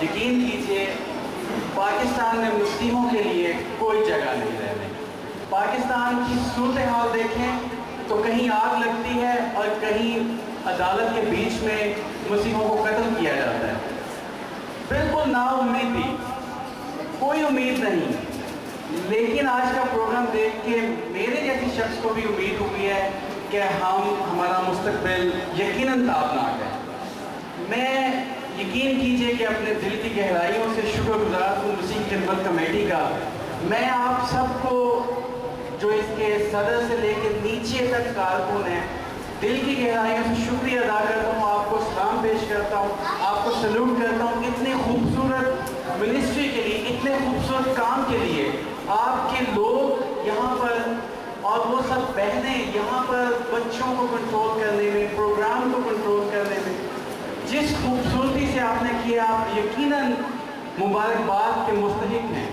یقین کیجیے پاکستان میں مسلموں کے لیے کوئی جگہ نہیں رہ گئی۔ پاکستان کی صورتحال دیکھیں تو کہیں آگ لگتی ہے اور کہیں عدالت کے بیچ میں مسلموں کو قتل کیا جاتا ہے۔ بالکل نا امیدی، کوئی امید نہیں۔ لیکن آج کا پروگرام دیکھ کے میرے جیسی شخص کو بھی امید ہوئی ہے کہ ہمارا مستقبل یقیناً تابناک ہے۔ میں یقین کیجئے کہ اپنے دل کی گہرائیوں سے شکر گزار ہوں مسیح خدمت کمیٹی کا۔ میں آپ سب کو جو اس کے صدر سے لے کے نیچے تک کارکن ہیں دل کی گہرائیوں سے شکریہ ادا کرتا ہوں، آپ کو سلام پیش کرتا ہوں، آپ کو سلوٹ کرتا ہوں اتنے خوبصورت منسٹری کے لیے، اتنے خوبصورت کام کے لیے۔ آپ کے لوگ یہاں پر اور وہ سب بہنیں یہاں پر بچوں کو کنٹرول کرنے میں، پروگرام کو کنٹرول کرنے میں جس خوبصورتی سے آپ نے کیا، آپ یقیناً مبارکباد کے مستحق ہیں۔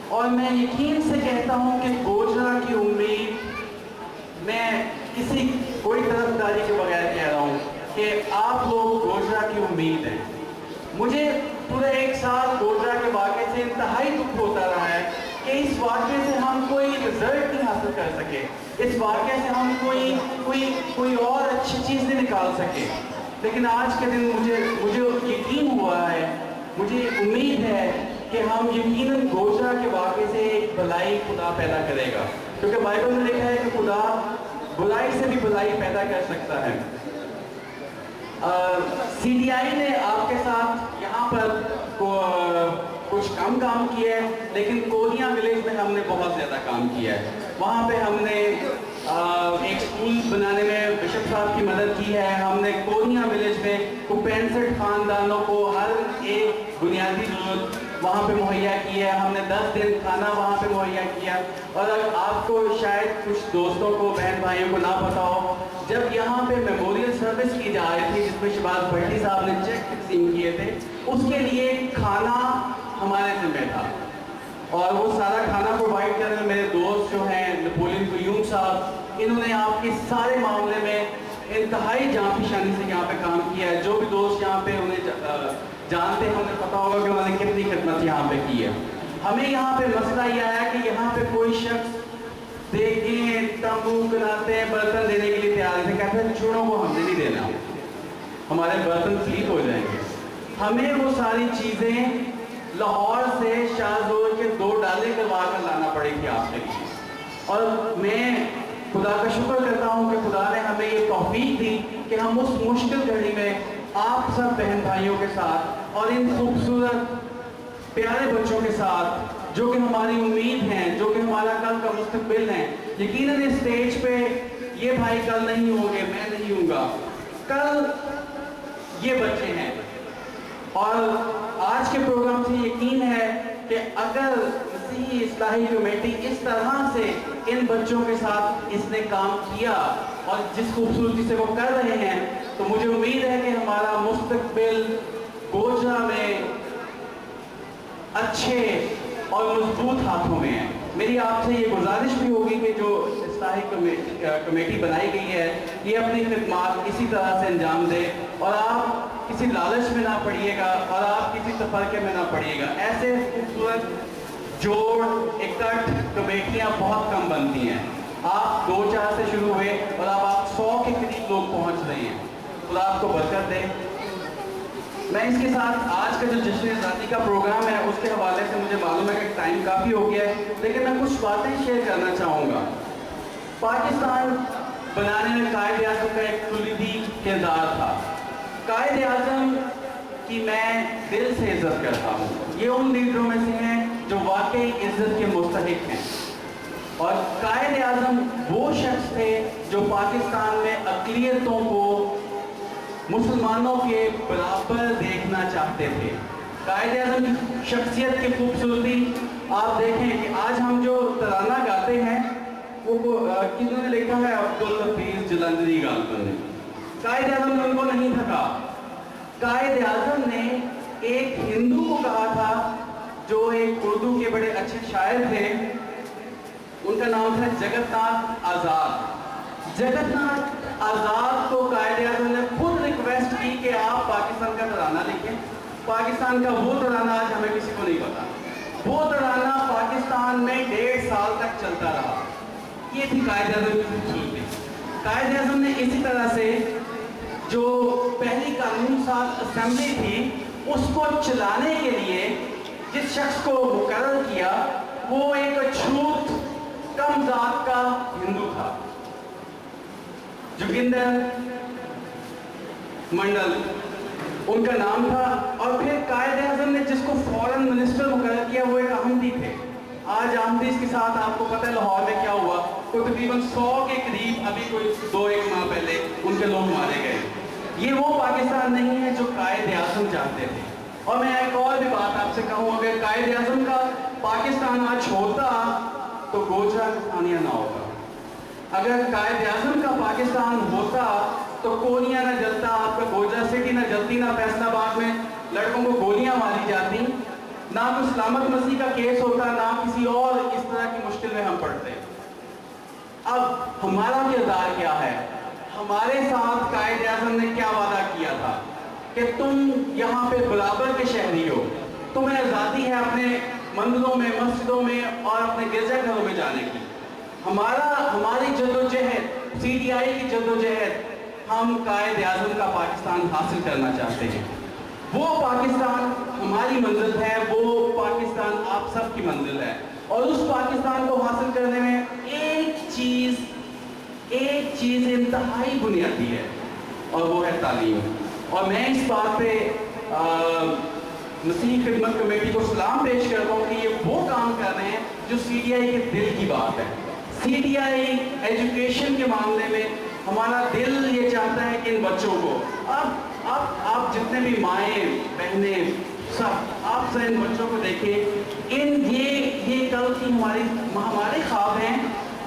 اور میں یقین سے کہتا ہوں کہ گوجرا کی امید، میں کوئی طرفداری کے بغیر کہہ رہا ہوں کہ آپ لوگ گوجرا کی امید ہیں۔ مجھے پورے ایک سال گوجرا کے واقعے سے انتہائی دکھ ہوتا رہا ہے کہ اس واقعے سے ہم کوئی رزلٹ نہیں حاصل کر سکے، اس واقعے سے ہم کوئی اور اچھی چیز نہیں نکال سکے۔ لیکن آج کے دن مجھے یقین ہوا ہے، مجھے امید ہے کہ ہم یقیناً گوجرا کے واقعے سے ایک بھلائی خدا پیدا کرے گا، کیونکہ بائبل میں لکھا ہے کہ خدا برائی سے بھی بھلائی پیدا کر سکتا ہے۔ سی ڈی آئی نے آپ کے ساتھ یہاں پر کچھ کم کام کیا ہے، لیکن کونیا ولیج میں ہم نے بہت زیادہ کام کیا ہے۔ وہاں پہ ہم نے ایک سکول بنانے میں بشپ صاحب کی مدد کی ہے۔ ہم نے کونیا ولیج میں 65 خاندانوں کو ہر ایک بنیادی ضرورت وہاں پہ مہیا کی ہے۔ ہم نے 10 دن کھانا وہاں پہ مہیا کیا۔ اور آپ کو شاید کچھ دوستوں کو، بہن بھائیوں کو نہ پتا ہو، جب یہاں پہ میموریل سروس کی جا رہی تھی جس میں شہباز بھٹی صاحب نے چیک تقسیم کیے تھے، اس کے لیے کھانا ہمارے ذمہ تھا، اور وہ سارا کھانا پرووائڈ کرنے میں میرے دوست جو ہیں نپولین قیوم صاحب، انہوں نے آپ کے سارے معاملے میں انتہائی جاں فشانی سے یہاں پہ کام کیا ہے۔ جو بھی دوست یہاں پہ انہیں جانتے ہیں انہیں پتا ہوگا کہ انہوں نے کتنی خدمت یہاں پہ کی ہے۔ ہمیں یہاں پہ مسئلہ یہ آیا کہ یہاں پہ کوئی شخص دیکھیں تمبو بناتے ہیں، برتن دینے کے لیے تیار ہیں، کہتے ہیں چھوڑوں کو ہم نے نہیں دینا، ہمارے برتن فلیٹ ہو جائیں گے۔ ہمیں وہ ساری چیزیں لاہور سے شاہ زور کے 2 ڈالے کروا کر لانا پڑے گی آپ کے لیے۔ اور میں خدا کا شکر کرتا ہوں کہ خدا نے ہمیں یہ توفیق دی کہ ہم اس مشکل گھڑی میں آپ سب بہن بھائیوں کے ساتھ اور ان خوبصورت پیارے بچوں کے ساتھ جو کہ ہماری امید ہیں، جو کہ ہمارا کل کا مستقبل ہیں۔ یقیناً اس سٹیج پہ یہ بھائی کل نہیں ہوں گے، میں نہیں ہوں گا، کل یہ بچے ہیں۔ اور آج کے پروگرام سے یقین ہے کہ اگر مسیحی اصلاحی کمیٹی اس طرح سے ان بچوں کے ساتھ اس نے کام کیا اور جس خوبصورتی سے وہ کر رہے ہیں، تو مجھے امید ہے کہ ہمارا مستقبل گوجرا میں اچھے اور مضبوط ہاتھوں میں ہے۔ میری آپ سے یہ گزارش بھی ہوگی کہ جو اصلاحی کمیٹی بنائی گئی ہے یہ اپنی خدمات اسی طرح سے انجام دے، اور آپ کسی لالچ میں نہ پڑیے گا اور آپ کسی تفرقے میں نہ پڑیے گا۔ ایسے خوبصورت جوڑ اکٹھ کمیٹیاں بہت کم بنتی ہیں۔ آپ 2-4 سے شروع ہوئے اور اب آپ 100 کے قریب لوگ پہنچ رہے ہیں۔ خدا آپ کو برکت دے۔ میں اس کے ساتھ آج کا جو جشن آزادی کا پروگرام ہے اس کے حوالے سے مجھے معلوم ہے کہ ٹائم کافی ہو گیا ہے، لیکن میں کچھ باتیں شیئر کرنا چاہوں گا۔ پاکستان بنانے میں قائد اعظم کا ایک کلیدی کردار تھا۔ قائد اعظم کی میں دل سے عزت کرتا ہوں۔ یہ ان لیڈروں میں سے ہیں جو واقعی عزت کے مستحق ہیں، اور قائد اعظم وہ شخص تھے جو پاکستان میں اقلیتوں کو مسلمانوں کے برابر دیکھنا چاہتے تھے۔ قائد اعظم کی شخصیت کی خوبصورتی آپ دیکھیں کہ آج ہم جو ترانہ گاتے ہیں وہ کنہوں نے لکھا ہے؟ عبدالحفیظ جلندری غالباً نے۔ قائد اعظم نے ان کو نہیں تھکا۔ قائد اعظم نے ایک ہندو کو کہا تھا جو ایک اردو کے بڑے اچھے شاعر تھے، ان کا نام تھا جگت ناتھ آزاد۔ جگت ناتھ آزاد کو قائد اعظم نے خود ریکویسٹ کی کہ آپ پاکستان کا ترانہ لکھیں، पाकिस्तान का वो तराना आज हमें किसी को नहीं पता। वो तराना पाकिस्तान में 1.5 साल तक चलता रहा। ये थी कायद-ए-आज़म की खूबसूरती। कायद-ए-आज़म ने इसी तरह से जो पहली कानून साज असेंबली थी उसको चलाने के लिए जिस शख्स को मुकर्रर किया वो एक छूत कम जात का हिंदू था, जोगिंदर मंडल उनका नाम था। और फिर कायद-ए-आज़म ने जिसको फॉरेन मिनिस्टर मुकर्रर किया वो एक अहमदी थे। आज अहमदीज के साथ आपको पता है लाहौर में क्या हुआ, कोई तकरीबन 100 के करीब अभी कोई 2-1 माह पहले उनके लोग मारे गए। ये वो पाकिस्तान नहीं है जो कायद-ए-आज़म चाहते थे। और मैं एक और भी बात आपसे कहूँ, अगर कायद-ए-आज़म का पाकिस्तान आज होता तो गोजरा का सानिया ना होता। अगर कायद-ए-आज़म का पाकिस्तान होता तो कोनिया ना जलता, आपका गोजरा सिटी ना जलती, ना फैसलाबाद में लड़कों को गोलियां मारी जाती, ना कोई सलामत मसीह का केस होता, ना किसी और इस तरह की मुश्किल में हम पड़ते। अब हमारा किरदार क्या है? हमारे साथ कायद-ए-आज़म ने क्या वादा किया था कि तुम यहाँ पे बराबर के शहरी हो, तुम्हें आज़ादी है अपने मंदिरों में, मस्जिदों में और अपने गिरजाघरों में जाने की। हमारी जद्दोजहद, CDI की जद्दोजहद, हम कायद-ए-आज़म का पाकिस्तान हासिल करना चाहते हैं। वो पाकिस्तान हमारी मंजिल है, वो पाकिस्तान आप सबकी मंजिल है। और उस पाकिस्तान को हासिल करने में एक चीज़ इंतहाई बुनियादी है और वो है तालीम। और मैं इस बात पे मसीह खिदमत कमेटी को सलाम पेश करता हूँ कि ये वो काम कर रहे हैं जो CDI के दिल की बात है। CDI एजुकेशन के मामले में हमारा दिल ये चाहता है कि इन बच्चों को अब आप जितने भी माएँ बहनें सब आप से इन बच्चों को देखें, ये कल की हमारे ख्वाब हैं,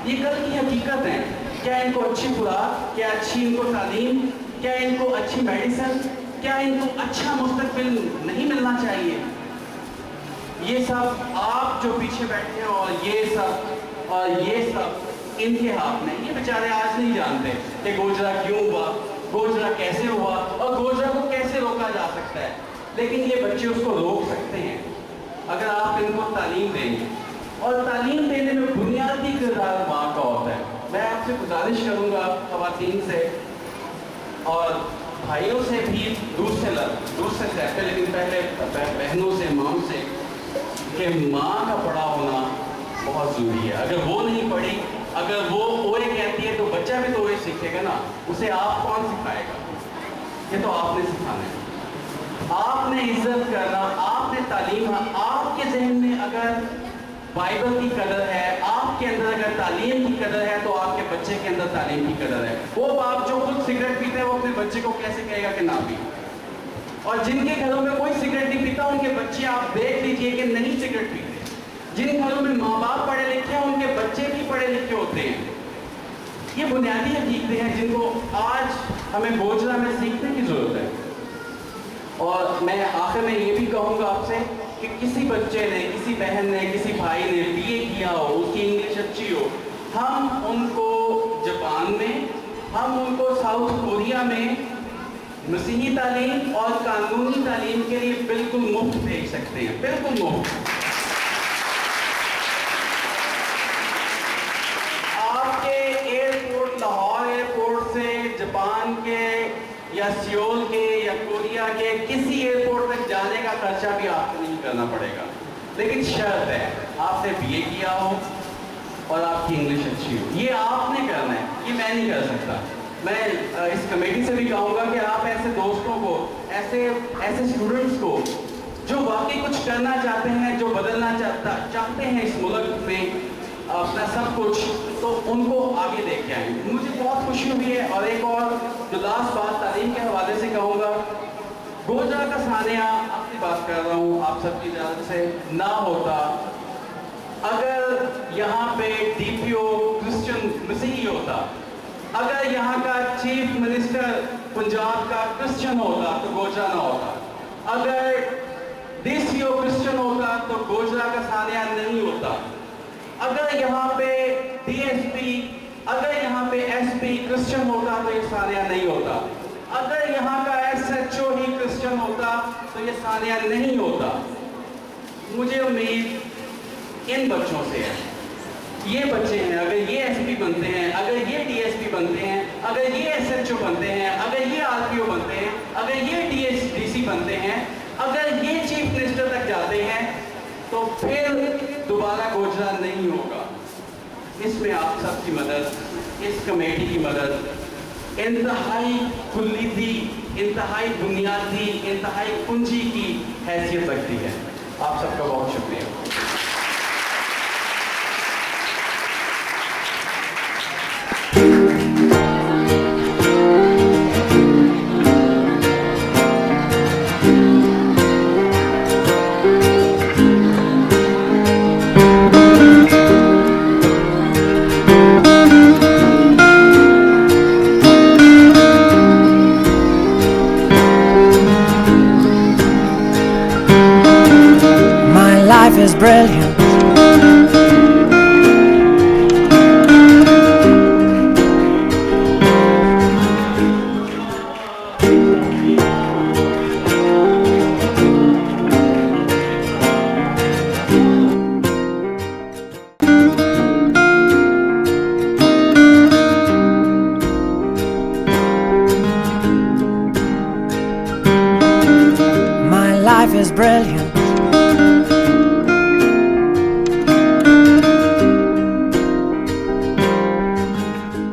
ये कल की हकीकत है। क्या इनको अच्छी खुराक, क्या अच्छी इनको तालीम, क्या इनको अच्छी मेडिसिन, क्या इनको अच्छा मुस्तकबिल नहीं मिलना चाहिए? ये सब आप जो पीछे बैठे हैं और ये सब इनके हाथ में। ये बेचारे आज नहीं जानते कि गोजरा क्यों हुआ, गोजरा कैसे हुआ और गोजरा को कैसे रोका जा सकता है, लेकिन ये बच्चे उसको रोक सकते हैं अगर आप इनको तालीम देंगे। और तालीम देने में बुनियादी किरदार माँ का होता है। मैं आपसे गुजारिश करूँगा ख़वातीन से और भाइयों से भी, दूर से सहते, लेकिन पहले बहनों से, माँ से, कि माँ का पढ़ा होना बहुत ज़रूरी है। अगर वो नहीं पढ़ी, अगर वो ओए कहती है तो बच्चा भी तो ओए सीखेगा ना, उसे आप कौन सिखाएगा? ये तो आपने सिखाना है। आपने इज्जत करना, आपने तालीम, आपके जहन में अगर बाइबल की कदर है, आपके अंदर अगर तालीम की कदर है तो आपके बच्चे के अंदर तालीम की कदर है। वो बाप जो खुद सिगरेट पीते हैं वो अपने बच्चे को कैसे कहेगा कि ना पी? और जिनके घरों में कोई सिगरेट नहीं पीता उनके बच्चे आप देख लीजिए कि नहीं सिगरेट पीते। जिन घरों में माँ बाप पढ़े लिखे हैं उनके बच्चे भी पढ़े लिखे होते हैं। ये बुनियादी हकीकतें हैं जिनको आज हमें गोजरा में सीखने की जरूरत है। और मैं आखिर में ये भी कहूँगा आपसे कि किसी बच्चे ने, किसी बहन ने, किसी भाई ने BA किया हो, उसकी इंग्लिश अच्छी हो, हम उनको जापान में, हम उनको साउथ कोरिया में मसीही तालीम और कानूनी तालीम के लिए बिल्कुल मुफ्त भेज सकते हैं, बिल्कुल मुफ्त। आपके एयरपोर्ट, लाहौर एयरपोर्ट से जापान के या सियोल के या कोरिया के किसी एयरपोर्ट तक जाने का खर्चा भी आपको नहीं करना पड़ेगा, लेकिन शर्त है आपने BA किया हो और आपकी इंग्लिश अच्छी हो। ये आपने करना है, ये मैं नहीं कर सकता। मैं इस कमेटी से भी कहूँगा कि आप ऐसे दोस्तों को, ऐसे स्टूडेंट्स को जो वाकई कुछ करना चाहते हैं, जो बदलना चाहते हैं इस मुल्क में अपना सब कुछ, तो उनको आगे लेके आए। मुझे बहुत खुशी हुई है। और एक और जो लास्ट बात तालीम के हवाले से कहूँगा, गोजरा का सानिया आपकी बात कर रहा हूँ, आप सबकी इजाज़त से, ना होता अगर यहाँ पे DPO क्रिश्चियन मसीही होता, अगर यहाँ का चीफ मिनिस्टर पंजाब का क्रिश्चियन होता तो गोजरा ना होता, अगर DCO क्रिश्चियन होता तो गोजरा का सानिया नहीं होता, अगर यहाँ पे DSP, अगर यहाँ पे SP क्रिश्चियन होता तो ये सानिया नहीं होता, अगर यहाँ का SHO ही क्रिश्चियन होता तो ये सानिया नहीं होता। मुझे उम्मीद इन बच्चों से है, ये बच्चे हैं, अगर ये SP बनते हैं, अगर ये DSP बनते हैं, अगर ये SHO बनते हैं, अगर ये RPO बनते हैं, अगर ये DC बनते हैं, अगर ये चीफ मिनिस्टर तक जाते हैं, तो फिर दोबारा गोजरा नहीं होगा। इसमें आप सबकी मदद, इस कमेटी की मदद इंतहाई कुल्ली, इंतहाई बुनियादी, इंतहाई कुंजी की हैसियत रखती है। आप सबका बहुत शुक्रिया। Life is brilliant. My life is brilliant.